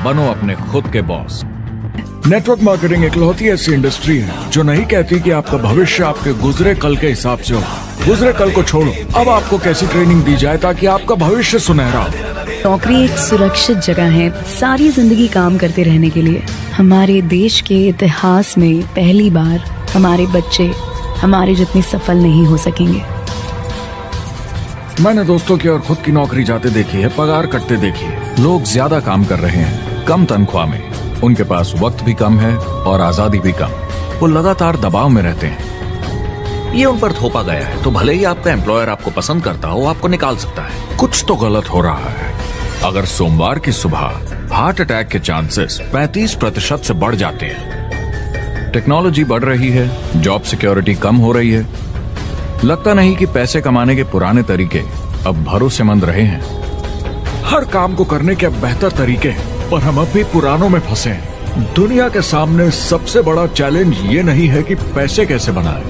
बनो अपने खुद के बॉस। नेटवर्क मार्केटिंग इकलौती ऐसी इंडस्ट्री है जो नहीं कहती कि आपका भविष्य आपके गुजरे कल के हिसाब से हो। गुजरे कल को छोड़ो, अब आपको कैसी ट्रेनिंग दी जाए ताकि आपका भविष्य सुनहरा हो। नौकरी एक सुरक्षित जगह है सारी जिंदगी काम करते रहने के लिए। हमारे देश के इतिहास में पहली बार हमारे बच्चे हमारे जितने सफल नहीं हो सकेंगे। मैंने दोस्तों की और खुद की नौकरी जाते देखी है, पगार कटते देखी है। लोग ज्यादा काम कर रहे हैं कम तनख्वाह में, उनके पास वक्त भी कम है और आजादी भी कम। वो लगातार दबाव में रहते हैं। ये उन पर थोपा गया है, तो भले ही आपका एम्प्लॉयर आपको पसंद करता हो, आपको निकाल सकता है। कुछ तो गलत हो रहा है। अगर सोमवार की सुबह हार्ट अटैक के चांसेस 35% से बढ़ जाते हैं। टेक्नोलॉजी बढ़ रही है, जॉब सिक्योरिटी कम हो रही है। लगता नहीं कि पैसे कमाने के पुराने तरीके अब भरोसेमंद रहे हैं। हर काम को करने के अब बेहतर तरीके हैं, पर हम अब भी पुरानों में फंसे हैं। दुनिया के सामने सबसे बड़ा चैलेंज ये नहीं है कि पैसे कैसे बनाएं,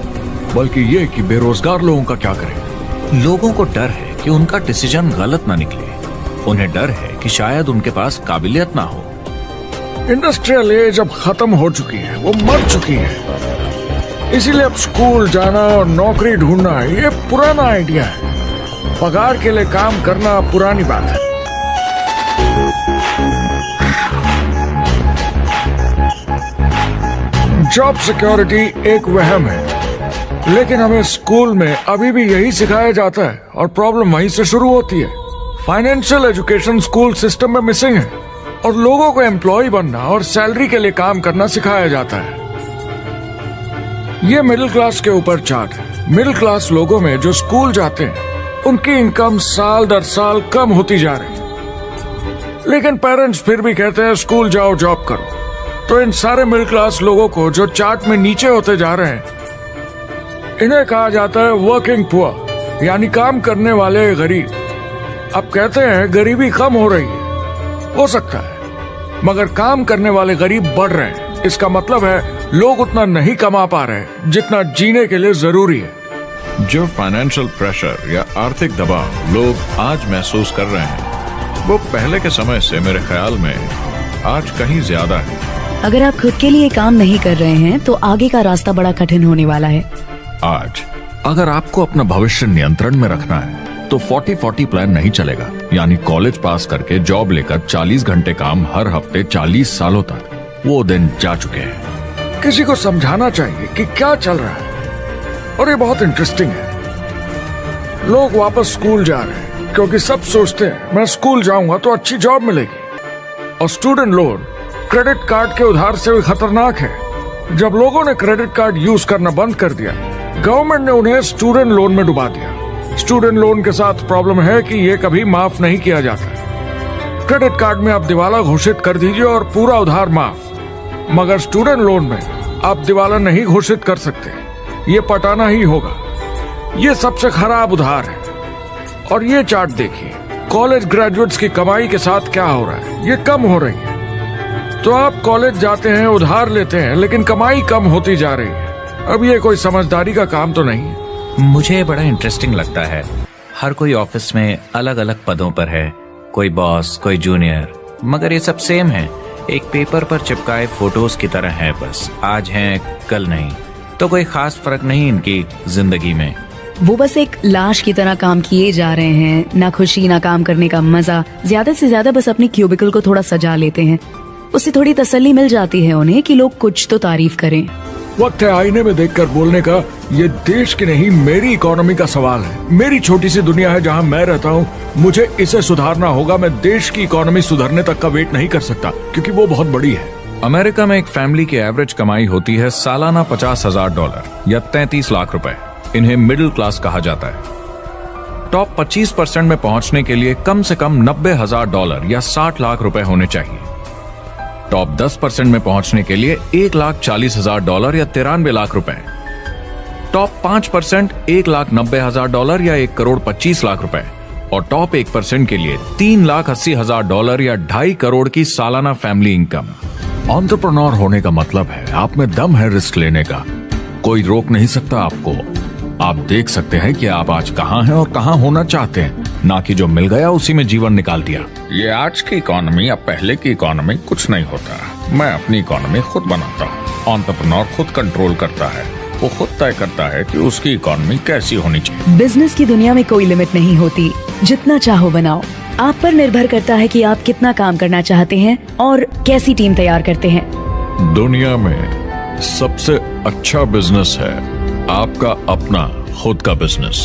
बल्कि ये कि बेरोजगार लोगों का क्या करें। लोगों को डर है कि उनका डिसीजन गलत ना निकले। उन्हें डर है कि शायद उनके पास काबिलियत ना हो। इंडस्ट्रियल एज अब खत्म हो चुकी है, वो मर चुकी है। इसीलिए अब स्कूल जाना और नौकरी ढूंढना ये पुराना आइडिया है। पगार के लिए काम करना पुरानी बात है। जॉब सिक्योरिटी एक वहम है, लेकिन हमें स्कूल में अभी भी यही सिखाया जाता है और प्रॉब्लम वहीं से शुरू होती है। फाइनेंशियल एजुकेशन स्कूल सिस्टम में मिसिंग है और लोगों को एम्प्लॉय बनना और सैलरी के लिए काम करना सिखाया जाता है। ये मिडिल क्लास के ऊपर चार्ट है। मिडिल क्लास लोगों में जो स्कूल जाते हैं उनकी इनकम साल दर साल कम होती जा रही है, लेकिन पेरेंट्स फिर भी कहते हैं स्कूल जाओ, जॉब करो। तो इन सारे मिडिल क्लास लोगों को जो चार्ट में नीचे होते जा रहे हैं, इन्हें कहा जाता है वर्किंग पुअर, यानी काम करने वाले गरीब। अब कहते हैं गरीबी कम हो रही है, हो सकता है, मगर काम करने वाले गरीब बढ़ रहे हैं। इसका मतलब है लोग उतना नहीं कमा पा रहे जितना जीने के लिए जरूरी है। जो फाइनेंशियल प्रेशर या आर्थिक दबाव लोग आज महसूस कर रहे हैं, वो पहले के समय से मेरे ख्याल में आज कहीं ज्यादा है। अगर आप खुद के लिए काम नहीं कर रहे हैं तो आगे का रास्ता बड़ा कठिन होने वाला है। आज अगर आपको अपना भविष्य नियंत्रण में रखना है तो 40-40 प्लान नहीं चलेगा। यानी कॉलेज पास करके जॉब लेकर 40 घंटे काम हर हफ्ते 40 सालों तक, वो दिन जा चुके हैं। किसी को समझाना चाहिए कि क्या चल रहा है, और ये बहुत इंटरेस्टिंग है। लोग वापस स्कूल जा रहे हैं क्योंकि सब सोचते हैं मैं स्कूल जाऊंगा तो अच्छी जॉब मिलेगी। और स्टूडेंट लोन क्रेडिट कार्ड के उधार से भी खतरनाक है। जब लोगों ने क्रेडिट कार्ड यूज करना बंद कर दिया, गवर्नमेंट ने उन्हें स्टूडेंट लोन में डुबा दिया। स्टूडेंट लोन के साथ प्रॉब्लम है कि ये कभी माफ नहीं किया जाता। क्रेडिट कार्ड में आप दिवाला घोषित कर दीजिए और पूरा उधार माफ, मगर स्टूडेंट लोन में आप दिवाला नहीं घोषित कर सकते। ये पटाना ही होगा। ये सबसे खराब उधार है। और ये चार्ट देखिए, कॉलेज ग्रेजुएट्स की कमाई के साथ क्या हो रहा है, ये कम हो रही है। तो आप कॉलेज जाते हैं, उधार लेते हैं, लेकिन कमाई कम होती जा रही है। अब ये कोई समझदारी का काम तो नहीं है। मुझे बड़ा इंटरेस्टिंग लगता है। हर कोई ऑफिस में अलग अलग पदों पर है, कोई बॉस, कोई जूनियर, मगर ये सब सेम है। एक पेपर पर चिपकाए फोटोज की तरह है, बस आज हैं कल नहीं। तो कोई खास फर्क नहीं इनकी जिंदगी में। वो बस एक लाश की तरह काम किए जा रहे हैं। ना खुशी, ना काम करने का मजा। ज्यादा से ज्यादा बस अपनी क्यूबिकल को थोड़ा सजा लेते हैं। उससे थोड़ी तसल्ली मिल जाती है उन्हें कि लोग कुछ तो तारीफ करें। वक्त है आईने में देखकर बोलने का। ये देश की नहीं, मेरी इकोनॉमी का सवाल है। मेरी छोटी सी दुनिया है जहां मैं रहता हूं, मुझे इसे सुधारना होगा। मैं देश की इकोनॉमी सुधरने तक का वेट नहीं कर सकता, क्योंकि वो बहुत बड़ी है। अमेरिका में एक फैमिली की एवरेज कमाई होती है सालाना $50,000 या 33 लाख रुपए। इन्हें मिडिल क्लास कहा जाता है। टॉप 25% में पहुंचने के लिए कम से कम $90,000 या 60 लाख रुपए होने चाहिए। टॉप 10% में पहुंचने के लिए $1,40,000 या 93 लाख रुपए। टॉप 5% $1,90,000 या 1,25 लाख रुपए। और टॉप 1% के लिए $3,80,000 या 2.5 करोड़ की सालाना फैमिली इनकम। एंटरप्रेन्योर होने का मतलब है आप में दम है रिस्क लेने का। कोई रोक नहीं सकता आपको। आप देख सकते हैं कि आप आज कहाँ हैं और कहाँ होना चाहते हैं, ना कि जो मिल गया उसी में जीवन निकाल दिया। ये आज की इकोनॉमी या पहले की इकोनॉमी कुछ नहीं होता। मैं अपनी इकोनॉमी खुद बनाता हूँ। एंटरप्रेन्योर खुद कंट्रोल करता है, वो खुद तय करता है कि उसकी इकोनॉमी कैसी होनी चाहिए। बिजनेस की दुनिया में कोई लिमिट नहीं होती, जितना चाहो बनाओ। आप पर निर्भर करता है कि आप कितना काम करना चाहते हैं और कैसी टीम तैयार करते हैं। दुनिया में सबसे अच्छा बिजनेस है आपका अपना खुद का बिजनेस।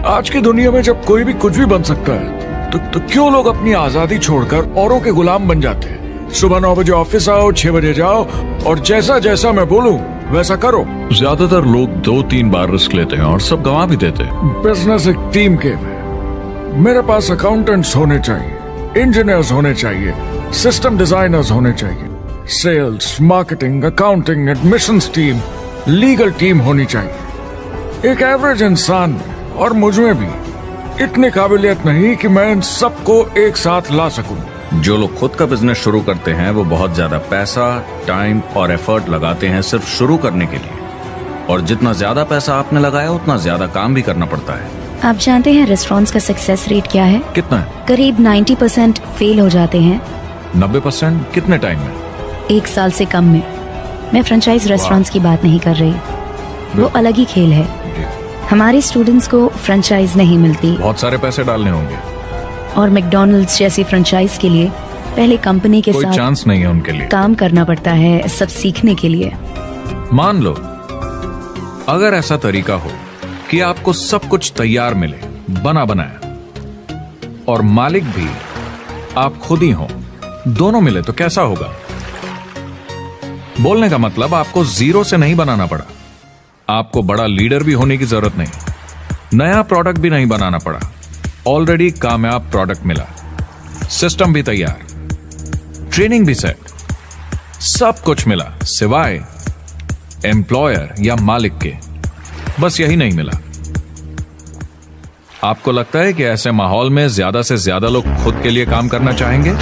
आज की दुनिया में जब कोई भी कुछ भी बन सकता है तो क्यों लोग अपनी आजादी छोड़कर औरों के गुलाम बन जाते हैं। सुबह 9 बजे ऑफिस आओ, 6 बजे जाओ और जैसा जैसा मैं बोलूं वैसा करो। ज्यादातर लोग 2-3 बार रिस्क लेते हैं और सब गंवा भी देते हैं। बिजनेस एक टीम गेम है। मेरे पास अकाउंटेंट्स होने चाहिए, इंजीनियर्स होने चाहिए, सिस्टम डिजाइनर्स होने चाहिए, sales, marketing, accounting, admissions team, legal team होनी चाहिए। एक एवरेज इंसान और मुझ में भी इतनी काबिलियत नहीं कि मैं इन सबको एक साथ ला सकूं। जो लोग खुद का बिजनेस शुरू करते हैं वो बहुत ज्यादा पैसा, टाइम और एफर्ट लगाते हैं सिर्फ शुरू करने के लिए, और जितना ज्यादा पैसा आपने लगाया उतना ज्यादा काम भी करना पड़ता है। आप जानते हैं रेस्टोरेंट्स का सक्सेस रेट क्या है? कितना है? करीब 90% फेल हो जाते हैं। 90% कितने टाइम में? 1 साल से कम में। मैं फ्रेंचाइज रेस्टोरेंट्स की बात नहीं कर रही, वो अलग ही खेल है। हमारे स्टूडेंट्स को फ्रेंचाइज नहीं मिलती बहुत सारे पैसे डालने होंगे, और मैकडॉनल्ड्स जैसी फ्रेंचाइज के लिए पहले कंपनी के कोई साथ चांस नहीं है उनके लिए। काम करना पड़ता है सब सीखने के लिए। मान लो अगर ऐसा तरीका हो कि आपको सब कुछ तैयार मिले, बना बनाया, और मालिक भी आप खुद ही हो, दोनों मिले तो कैसा होगा? बोलने का मतलब आपको जीरो से नहीं बनाना पड़ा, आपको बड़ा लीडर भी होने की जरूरत नहीं, नया प्रोडक्ट भी नहीं बनाना पड़ा, ऑलरेडी कामयाब प्रोडक्ट मिला, सिस्टम भी तैयार, ट्रेनिंग भी सेट, सब कुछ मिला सिवाय एम्प्लॉयर या मालिक के। बस यही नहीं मिला। आपको लगता है कि ऐसे माहौल में ज्यादा से ज्यादा लोग खुद के लिए काम करना चाहेंगे?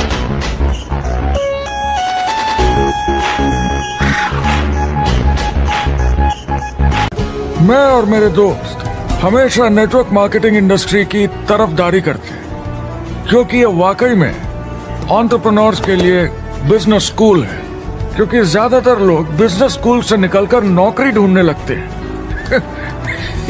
मैं और मेरे दोस्त हमेशा नेटवर्क मार्केटिंग इंडस्ट्री की तरफदारी करते हैं, क्योंकि ये वाकई में एंटरप्रेन्योर्स के लिए बिजनेस स्कूल है। क्योंकि ज्यादातर लोग बिजनेस स्कूल से निकलकर नौकरी ढूंढने लगते हैं।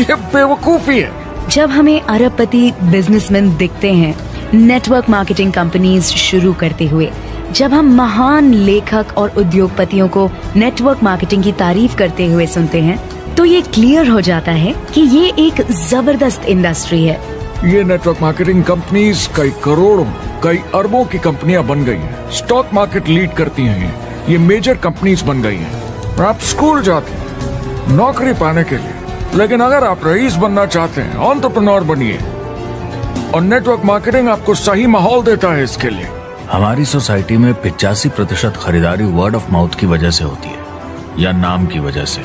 ये बेवकूफी है। जब हमें अरबपति बिजनेसमैन दिखते हैं नेटवर्क मार्केटिंग कंपनीज शुरू करते हुए, जब हम महान लेखक और उद्योगपतियों को नेटवर्क मार्केटिंग की तारीफ करते हुए सुनते हैं, तो ये क्लियर हो जाता है कि ये एक जबरदस्त इंडस्ट्री है। ये नेटवर्क मार्केटिंग कंपनीज कई करोड़ों, कई अरबों की कंपनियां बन गई हैं। स्टॉक मार्केट लीड करती हैं। ये मेजर कंपनीज बन गई हैं। आप स्कूल जाते हैं नौकरी पाने के लिए, लेकिन अगर आप रईस बनना चाहते हैं, एंटरप्रेन्योर बनिए, और नेटवर्क मार्केटिंग आपको सही माहौल देता है इसके लिए। हमारी सोसाइटी में 85% खरीदारी वर्ड ऑफ माउथ की वजह से होती है, या नाम की वजह से।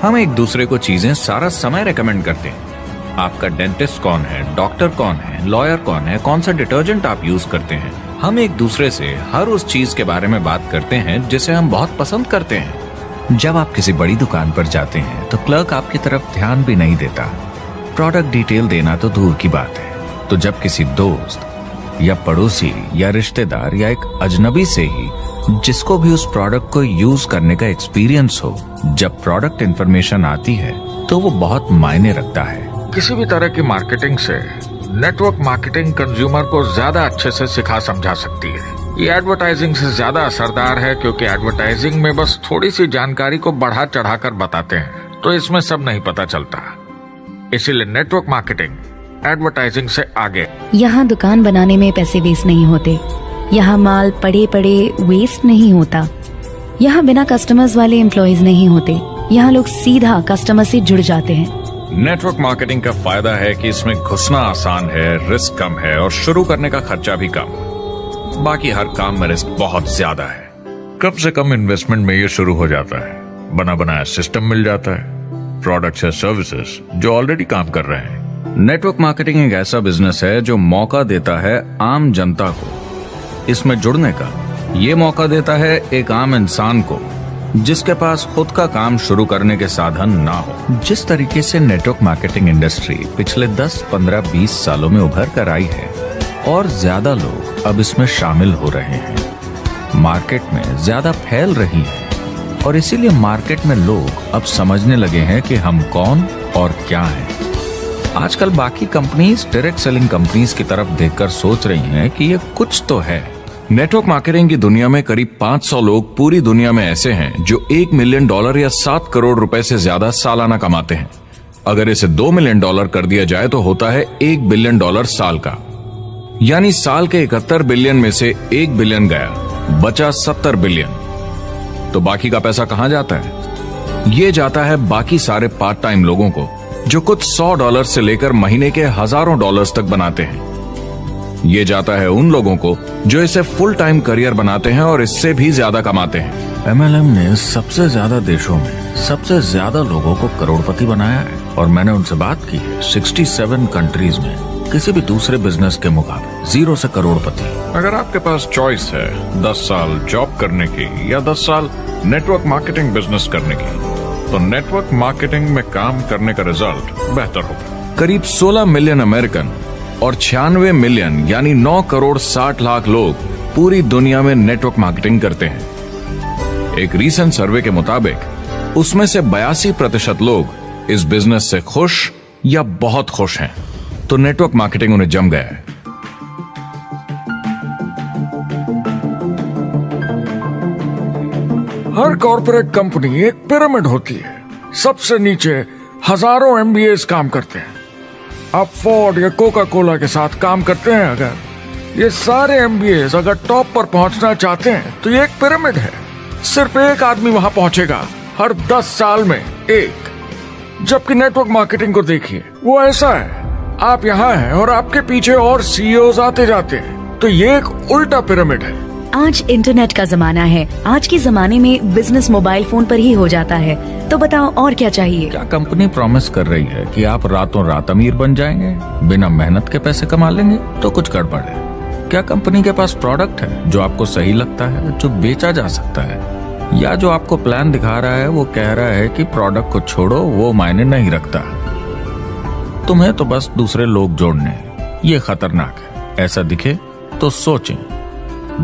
हम एक दूसरे को चीजें सारा समय रेकमेंड करते हैं। आपका डेंटिस्ट कौन है, डॉक्टर कौन है, लॉयर कौन है, कौन सा डिटर्जेंट आप यूज करते हैं। हम एक दूसरे से हर उस चीज के बारे में बात करते हैं जिसे हम बहुत पसंद करते हैं। जब आप किसी बड़ी दुकान पर जाते हैं तो क्लर्क आपकी तरफ ध्यान भी नहीं देता, प्रोडक्ट डिटेल देना तो दूर की बात है। तो जब किसी दोस्त या पड़ोसी या रिश्तेदार या एक अजनबी से ही, जिसको भी उस प्रोडक्ट को यूज करने का एक्सपीरियंस हो, जब प्रोडक्ट इंफॉर्मेशन आती है तो वो बहुत मायने रखता है। किसी भी तरह की मार्केटिंग से नेटवर्क मार्केटिंग कंज्यूमर को ज्यादा अच्छे से सिखा समझा सकती है। ये एडवर्टाइजिंग से ज्यादा असरदार है, क्योंकि एडवर्टाइजिंग में बस थोड़ी सी जानकारी को बढ़ा चढ़ाकर बताते हैं, तो इसमें सब नहीं पता चलता। इसीलिए नेटवर्क मार्केटिंग एडवर्टाइजिंग से आगे। यहाँ दुकान बनाने में पैसे वेस्ट नहीं होते, यहाँ माल पड़े पड़े वेस्ट नहीं होता, यहाँ बिना कस्टमर्स वाले एम्प्लॉयज नहीं होते, यहाँ लोग सीधा कस्टमर से जुड़ जाते हैं। नेटवर्क मार्केटिंग का फायदा है कि इसमें घुसना आसान है, रिस्क कम है और शुरू करने का खर्चा भी कम। बाकी हर काम में रिस्क बहुत ज्यादा है। कम से कम इन्वेस्टमेंट में ये शुरू हो जाता है। बना बनाया सिस्टम मिल जाता है, प्रोडक्ट्स या सर्विसेज जो ऑलरेडी काम कर रहे हैं। नेटवर्क मार्केटिंग एक ऐसा बिजनेस है जो मौका देता है आम जनता को इसमें जुड़ने का। ये मौका देता है एक आम इंसान को जिसके पास खुद का काम शुरू करने के साधन ना हो। जिस तरीके से नेटवर्क मार्केटिंग इंडस्ट्री पिछले 10, 15, 20 सालों में उभर कर आई है और ज्यादा लोग अब इसमें शामिल हो रहे हैं, मार्केट में ज्यादा फैल रही है और इसीलिए मार्केट में लोग अब समझने लगे हैं कि हम कौन और क्या हैं। आजकल बाकी कंपनीज डायरेक्ट सेलिंग कंपनीज की तरफ देखकर सोच रही हैं कि ये कुछ तो है। नेटवर्क मार्केटिंग की दुनिया में करीब 500 लोग पूरी दुनिया में ऐसे हैं जो $1 मिलियन या 7 करोड़ रुपए से ज्यादा सालाना कमाते हैं। अगर इसे $2 मिलियन कर दिया जाए तो होता है $1 बिलियन साल का, यानी साल के 71 बिलियन में से 1 बिलियन गया, बचा 70 बिलियन। तो बाकी का पैसा कहां जाता है? ये जाता है बाकी सारे पार्ट टाइम लोगों को जो कुछ $100 से लेकर महीने के हजारों डॉलर्स तक बनाते हैं। ये जाता है उन लोगों को जो इसे फुल टाइम करियर बनाते हैं और इससे भी ज्यादा कमाते हैं। MLM ने सबसे ज्यादा देशों में सबसे ज्यादा लोगों को करोड़पति बनाया है और मैंने उनसे बात की है 67 कंट्रीज में किसी भी दूसरे बिजनेस के मुकाबले 0 से करोड़पति। अगर आपके पास चॉइस है 10 साल जॉब करने की या 10 साल नेटवर्क मार्केटिंग बिजनेस करने की, तो नेटवर्क मार्केटिंग में काम करने का रिजल्ट बेहतर होगा। करीब 16 मिलियन अमेरिकन और 96 मिलियन यानी 9 करोड़ 60 लाख लोग पूरी दुनिया में नेटवर्क मार्केटिंग करते हैं। एक रीसेंट सर्वे के मुताबिक उसमें से 82% लोग इस बिजनेस से खुश या बहुत खुश हैं। तो नेटवर्क मार्केटिंग उन्हें जम गया है। हर कॉर्पोरेट कंपनी एक पिरामिड होती है। सबसे नीचे हजारों MBAs काम करते हैं। आप फोर्ड या कोका कोला के साथ काम करते हैं। अगर ये सारे MBAs अगर टॉप पर पहुंचना चाहते हैं तो ये एक पिरामिड है। सिर्फ एक आदमी वहां पहुंचेगा हर 10 साल में एक। जबकि नेटवर्क मार्केटिंग को देखिए, वो ऐसा है, आप यहाँ हैं और आपके पीछे और CEOs आते जाते हैं। तो ये एक उल्टा पिरामिड है। आज इंटरनेट का जमाना है। आज के जमाने में बिजनेस मोबाइल फोन पर ही हो जाता है। तो बताओ और क्या चाहिए? क्या कंपनी प्रॉमिस कर रही है कि आप रातों रात अमीर बन जाएंगे, बिना मेहनत के पैसे कमा लेंगे? तो कुछ गड़बड़ है। क्या कंपनी के पास प्रोडक्ट है जो आपको सही लगता है, जो बेचा जा सकता है, या जो आपको प्लान दिखा रहा है वो कह रहा है कि प्रोडक्ट को छोड़ो, वो मायने नहीं रखता, तुम्हें तो बस दूसरे लोग जोड़ने हैं? ये खतरनाक है। ऐसा दिखे तो सोचें,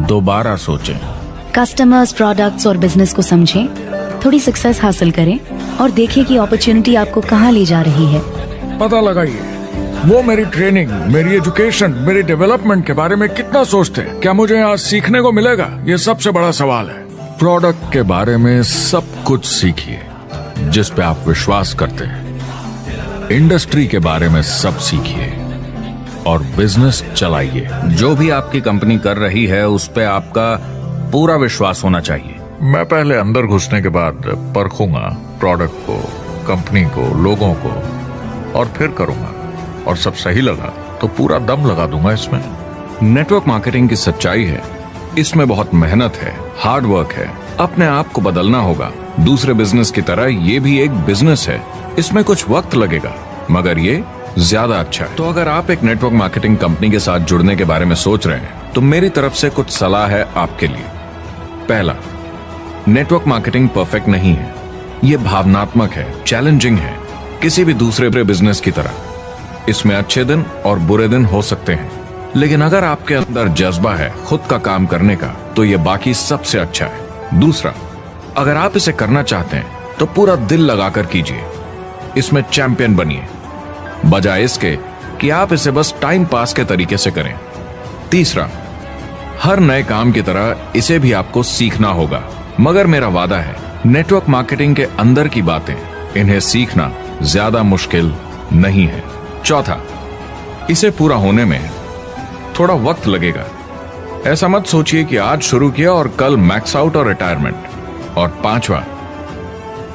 दोबारा सोचें। कस्टमर्स, प्रोडक्ट्स और बिजनेस को समझें, थोड़ी सक्सेस हासिल करें और देखें कि अपॉर्चुनिटी आपको कहां ले जा रही है। पता लगाइए वो मेरी ट्रेनिंग, मेरी एजुकेशन, मेरी डेवलपमेंट के बारे में कितना सोचते हैं। क्या मुझे यहाँ सीखने को मिलेगा? ये सबसे बड़ा सवाल है। प्रोडक्ट के बारे में सब कुछ सीखिए जिस पे आप विश्वास करते हैं। इंडस्ट्री के बारे में सब सीखिए और बिजनेस चलाइए। जो भी आपकी कंपनी कर रही है उस पे आपका पूरा विश्वास होना चाहिए। मैं पहले अंदर घुसने के बाद परखूंगा प्रोडक्ट को, कंपनी को, लोगों को, और फिर करूंगा। और सब सही लगा तो पूरा दम लगा दूंगा इसमें। नेटवर्क मार्केटिंग की सच्चाई है, इसमें बहुत मेहनत है, हार्ड वर्क है, अपने आप को बदलना होगा। दूसरे बिजनेस की तरह ये भी एक बिजनेस है, इसमें कुछ वक्त लगेगा मगर ये ज्यादा अच्छा है। तो अगर आप एक नेटवर्क मार्केटिंग कंपनी के साथ जुड़ने के बारे में सोच रहे हैं तो मेरी तरफ से कुछ सलाह है आपके लिए। पहला, नेटवर्क मार्केटिंग परफेक्ट नहीं है, ये भावनात्मक है, चैलेंजिंग है, किसी भी दूसरे बिजनेस की तरह। इसमें अच्छे दिन और बुरे दिन हो सकते हैं, लेकिन अगर आपके अंदर जज्बा है खुद का काम करने का तो ये बाकी सबसे अच्छा है। दूसरा, अगर आप इसे करना चाहते हैं तो पूरा दिल लगाकर कीजिए, इसमें चैंपियन बनिए, बजाय इसके कि आप इसे बस टाइम पास के तरीके से करें। तीसरा, हर नए काम की तरह इसे भी आपको सीखना होगा, मगर मेरा वादा है नेटवर्क मार्केटिंग के अंदर की बातें, इन्हें सीखना ज्यादा मुश्किल नहीं है। चौथा, इसे पूरा होने में थोड़ा वक्त लगेगा। ऐसा मत सोचिए कि आज शुरू किया और कल मैक्स आउट और रिटायरमेंट। और पांचवा,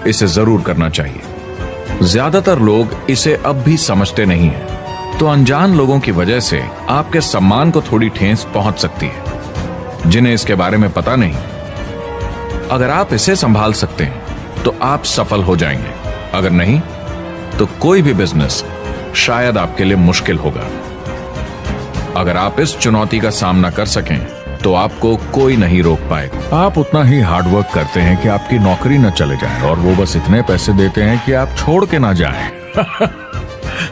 इसे जरूर करना चाहिए। ज्यादातर लोग इसे अब भी समझते नहीं हैं, तो अनजान लोगों की वजह से आपके सम्मान को थोड़ी ठेस पहुंच सकती है, जिन्हें इसके बारे में पता नहीं। अगर आप इसे संभाल सकते हैं तो आप सफल हो जाएंगे, अगर नहीं तो कोई भी बिजनेस शायद आपके लिए मुश्किल होगा। अगर आप इस चुनौती का सामना कर सकें तो आपको कोई नहीं रोक पाएगा। आप उतना ही हार्डवर्क करते हैं कि आपकी नौकरी न चले जाए, और वो बस इतने पैसे देते हैं कि आप छोड़ के ना जाएं।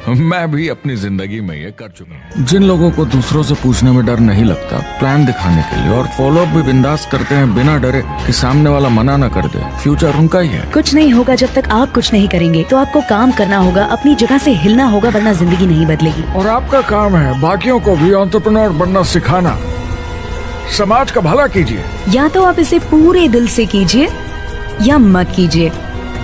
मैं भी अपनी जिंदगी में ये कर चुका हूँ। जिन लोगों को दूसरों से पूछने में डर नहीं लगता, प्लान दिखाने के लिए और फॉलो अप भी बिंदास करते हैं बिना डरे कि सामने वाला मना न कर दे, फ्यूचर उनका ही है। कुछ नहीं होगा जब तक आप कुछ नहीं करेंगे। तो आपको काम करना होगा, अपनी जगह से हिलना होगा, वरना जिंदगी नहीं बदलेगी। और आपका काम है बाकियों को भी एंटरप्रेन्योर बनना सिखाना। समाज का भला कीजिए। या तो आप इसे पूरे दिल से कीजिए या मत कीजिए।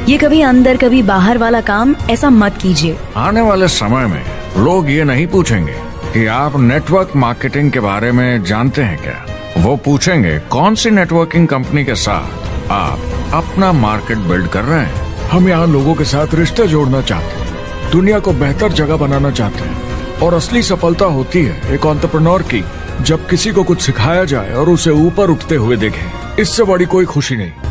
ये कभी अंदर कभी बाहर वाला काम ऐसा मत कीजिए। आने वाले समय में लोग ये नहीं पूछेंगे कि आप नेटवर्क मार्केटिंग के बारे में जानते हैं क्या, वो पूछेंगे कौन सी नेटवर्किंग कंपनी के साथ आप अपना मार्केट बिल्ड कर रहे हैं। हम यहाँ लोगों के साथ रिश्ते जोड़ना चाहते हैं, दुनिया को बेहतर जगह बनाना चाहते हैं। और असली सफलता होती है एक एंटरप्रेन्योर की, जब किसी को कुछ सिखाया जाए और उसे ऊपर उठते हुए देखें। इससे बड़ी कोई खुशी नहीं।